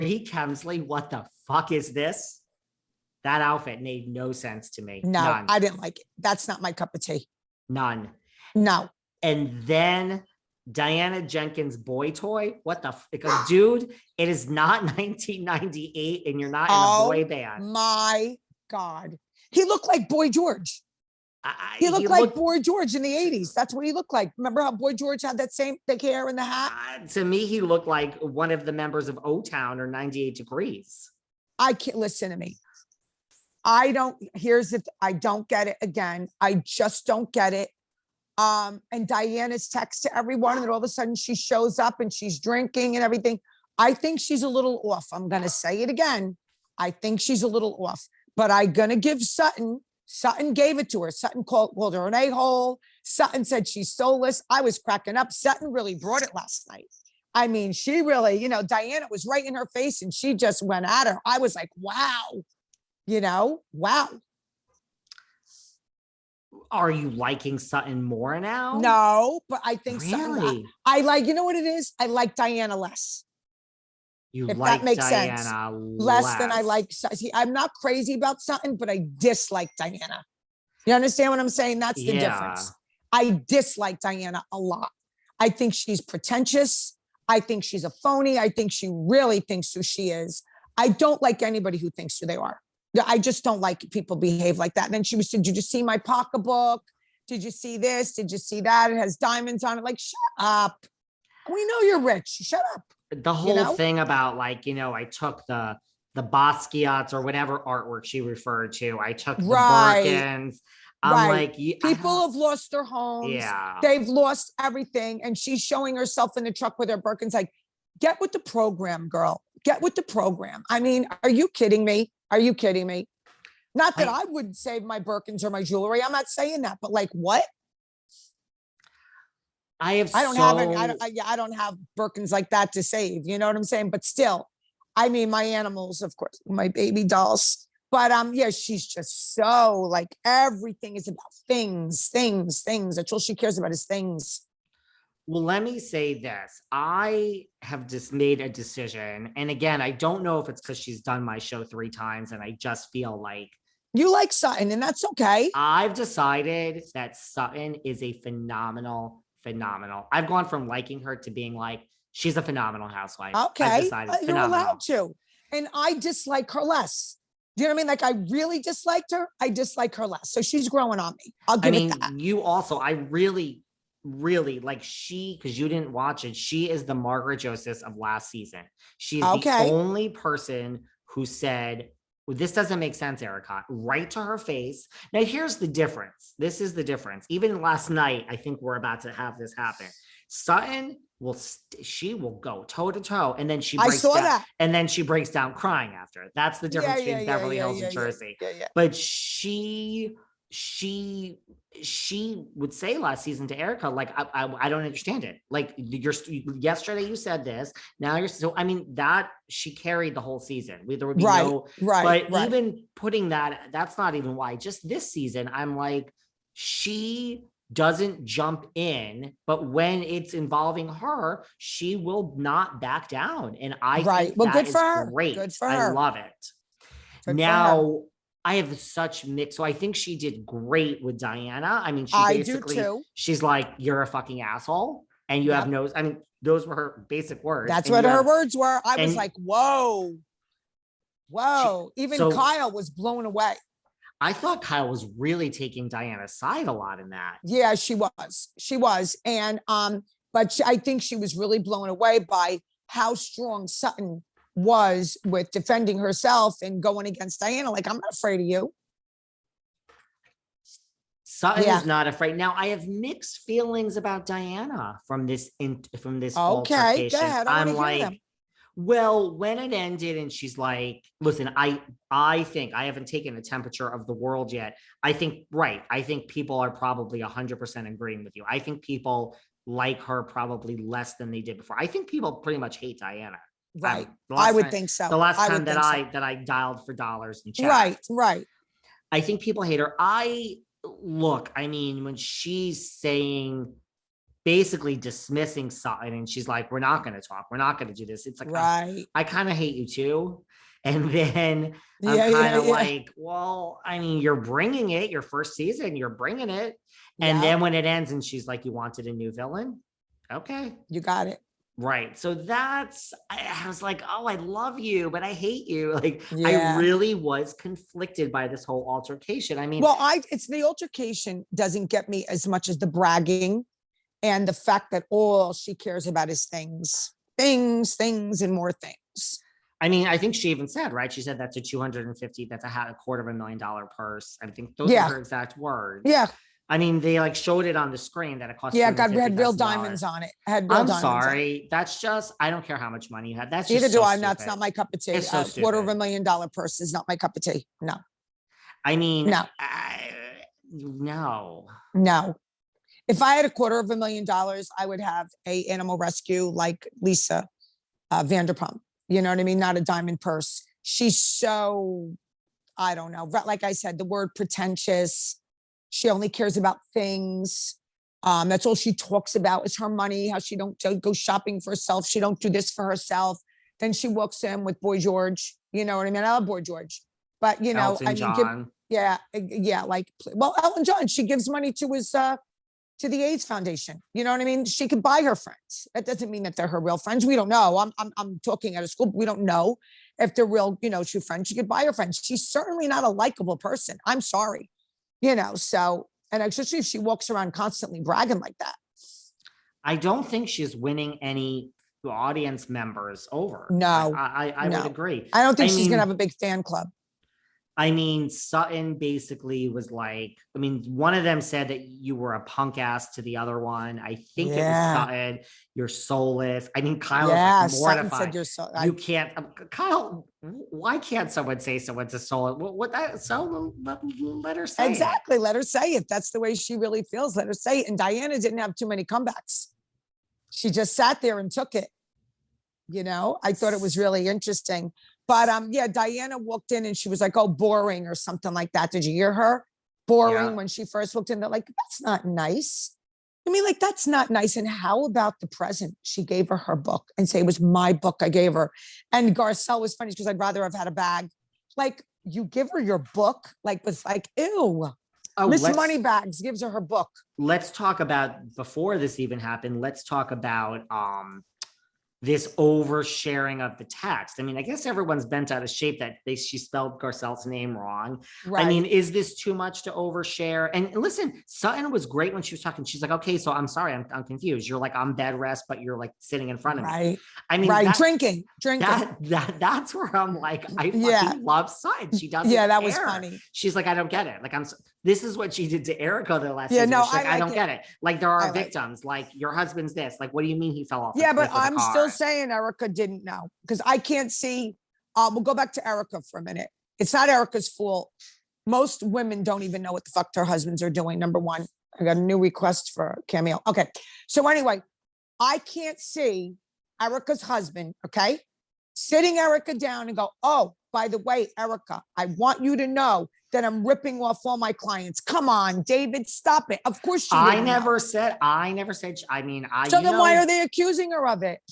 Kemsley, what the fuck is this? That outfit made no sense to me. No, None. I didn't like it. That's not my cup of tea. None. No. And then Diana Jenkins boy toy. What the because dude, it is not 1998 and you're not in a boy band. My God. He looked like Boy George. He looked like Boy George in the 80s. That's what he looked like. Remember how Boy George had that same thick hair and the hat? To me, he looked like one of the members of O-Town or 98 Degrees. I can't listen to me. I don't get it again. I just don't get it. And Diana's text to everyone, and then all of a sudden she shows up and she's drinking and everything. I think she's a little off. I'm going to say it again. I think she's a little off, but I'm going to give Sutton gave it to her. Sutton called her an a-hole. Sutton said she's soulless. I was cracking up. Sutton really brought it last night. I mean, she really, Diana was right in her face and she just went at her. I was like, wow, wow. Are you liking Sutton more now? No, but I think really? Sutton, I like, you know what it is? I like Diana less. If like that makes Diana sense. Less than I like. See, I'm not crazy about Sutton, but I dislike Diana. You understand what I'm saying? That's the difference. I dislike Diana a lot. I think she's pretentious. I think she's a phony. I think she really thinks who she is. I don't like anybody who thinks who they are. I just don't like people behave like that. And then she was saying, did you see my pocketbook? Did you see this? Did you see that? It has diamonds on it. Like, shut up. We know you're rich. Shut up. The whole thing about I took the Basquiat's or whatever artwork she referred to. I took the Birkins. I'm like, people have lost their homes. Yeah. They've lost everything. And she's showing herself in the truck with her Birkins. Like, get with the program, girl. Get with the program. I mean, are you kidding me? Are you kidding me? Not that I would save my Birkins or my jewelry. I'm not saying that, but like, what? I don't have Birkins like that to save. You know what I'm saying? But still, I mean, my animals, of course, my baby dolls. But she's just so like everything is about things. That's all she cares about is things. Well, let me say this. I have just made a decision. And again, I don't know if it's because she's done my show 3 times and I just feel like you like Sutton, and that's okay. I've decided that Sutton is a phenomenal. I've gone from liking her to being like, she's a phenomenal housewife. Okay. You're allowed to. And I dislike her less. Do you know what I mean? Like, I really disliked her. I dislike her less. So she's growing on me. I'll give it that. You also, I really like because you didn't watch it. She is the Margaret Joseph of last season. She's the only person who said, well, this doesn't make sense, Erica, right to her face. Now, here's the difference. This is the difference. Even last night, I think we're about to have this happen. Sutton she will go toe to toe, and then she breaks down, and then she breaks down crying after. That's the difference between Beverly Hills and Jersey. But she would say last season to Erica, like, I don't understand it. Like, yesterday you said this, now you're so, I mean, that she carried the whole season. There would be even putting that's not even why. Just this season, I'm like, she doesn't jump in, but when it's involving her, she will not back down. And I think that is great. Good for her. I love it. Good now, I have such mixed. So I think she did great with Diana. I mean, she's like, you're a fucking asshole. And you have no, I mean, those were her basic words. That's what her words were. I was like, whoa. Even Kyle was blown away. I thought Kyle was really taking Diana's side a lot in that. Yeah, she was. And, but I think she was really blown away by how strong Sutton was with defending herself and going against Diana. Like, I'm not afraid of you. Sutton is not afraid. Now, I have mixed feelings about Diana from this altercation. Go ahead. I'm like, well, when it ended and she's like, listen, I think I haven't taken a temperature of the world yet. I think people are probably 100% agreeing with you. I think people like her probably less than they did before. I think people pretty much hate Diana. Right. I would think so. The last time that I dialed for dollars in chat. Right. I think people hate her. I mean, when she's saying basically dismissing Sutton, and she's like, we're not going to talk, we're not going to do this. It's like, right. I kind of hate you too. And then I'm kind of like, well, I mean, you're bringing it, your first season, you're bringing it. And then when it ends and she's like, you wanted a new villain? Okay. You got it. Right. So that's, I was like, oh, I love you, but I hate you. Like, I really was conflicted by this whole altercation. I mean, well, it's the altercation doesn't get me as much as the bragging and the fact that all she cares about is things, and more things. I mean, I think she even said, right? She said that's a 250, that's a $250,000 purse. I think those are her exact words. Yeah. I mean, they like showed it on the screen that it cost. Yeah, God, had real diamonds on it. I'm sorry. That's just, I don't care how much money you had. That's either just do I. That's not my cup of tea. It's so $250,000 purse is not my cup of tea. No. I mean, no. No. If I had $250,000, I would have a animal rescue like Lisa Vanderpump. You know what I mean? Not a diamond purse. She's so, I don't know. Like I said, the word pretentious. She only cares about things. That's all she talks about is her money, how she don't go shopping for herself. She don't do this for herself. Then she walks in with Boy George. You know what I mean? I love Boy George. But, you know, Elton John. Like, well, Elton John, she gives money to his, to the AIDS Foundation. You know what I mean? She could buy her friends. That doesn't mean that they're her real friends. We don't know. I'm talking at a school. We don't know if they're real, true friends. She could buy her friends. She's certainly not a likable person. I'm sorry. So, and especially if she walks around constantly bragging like that. I don't think she's winning any audience members over. No, I would agree. I don't think she's going to have a big fan club. I mean, Sutton basically was like, I mean, one of them said that you were a punk ass to the other one. I think it was Sutton, you're soulless. I mean, Kyle was like mortified. You can't, Kyle, why can't someone say someone's a soulless? What that, so let her say exactly. Let her say it. That's the way she really feels. Let her say it. And Diana didn't have too many comebacks. She just sat there and took it. I thought it was really interesting. But Diana walked in and she was like, oh, boring or something like that. Did you hear her? Boring when she first walked in. They're like, that's not nice. I mean, like, that's not nice. And how about the present? She gave her book and say it was my book I gave her. And Garcelle was funny because I'd rather have had a bag. Like, you give her your book, like, was like, ew. Oh, Miss Moneybags gives her book. Let's talk about, before this even happened, let's talk about this oversharing of the text. I mean, I guess everyone's bent out of shape that she spelled Garcelle's name wrong. Right. I mean, is this too much to overshare? And listen, Sutton was great when she was talking. She's like, okay, so I'm sorry, I'm confused. You're like, I'm bed rest, but you're like sitting in front of me. I mean, drinking. That's where I'm like, I fucking love Sutton. She doesn't that was funny. She's like, I don't get it. Like, this is what she did to Erica the last season. No, I don't get it. Like, there are victims. Like, your husband's this. Like, what do you mean he fell off? Yeah, but I'm still saying Erica didn't know, because I can't see. We'll go back to Erica for a minute. It's not Erica's fault. Most women don't even know what the fuck their husbands are doing. Number one, I got a new request for cameo. Okay. So anyway, I can't see Erica's husband, sitting Erica down and go, oh, by the way, Erica, I want you to know that I'm ripping off all my clients. Come on, David, stop it. Of course she didn't I never said, I mean, so then why are they accusing her of it?